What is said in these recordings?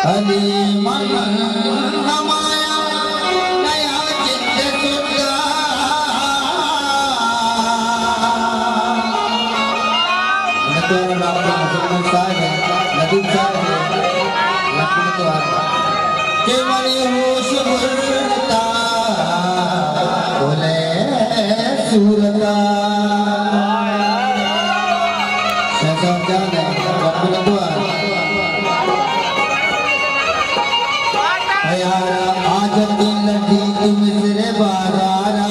अली मन नमाया नया चित्त सुधा तो डॉक्टर मुसलमान साहब है नदीम साहब है लखनऊ तो के मरी होश बुरता बोले सूरता सजम जाने लखनऊ तो आज दिन लड़ी तुम सिरे बारारा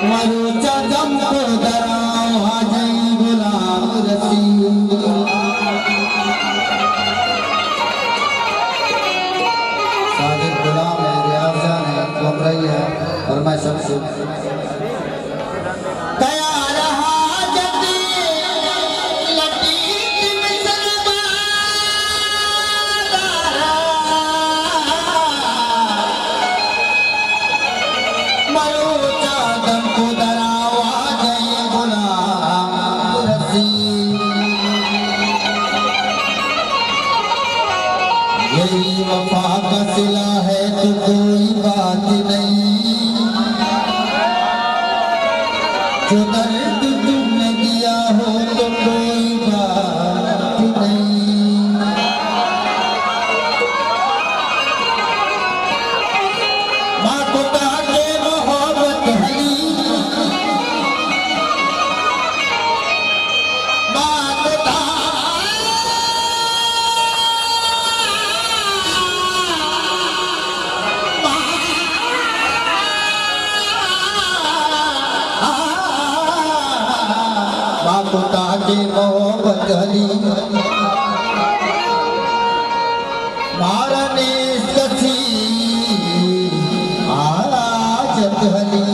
मरुचा दम को दराओ आज गुलाम रसीद सादिक गुलाम है रियाज जान है कोमराई है और मैं सबसे यही वफा का सिला है तो कोई बात नहीं जो दर्द तुमने दिया हो तो कोई बात नहीं माँ को काटे मोहब्बत हली माँ को ताके मोहब्बत हली मारने सची आजत हली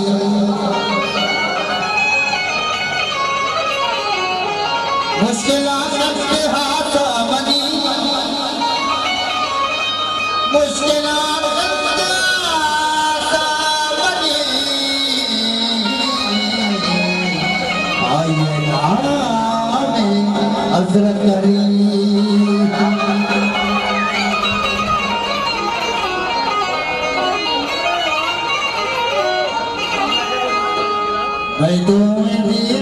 मुश्किलात के हाथ बनी मुश्किलात हजरत करी मैं तो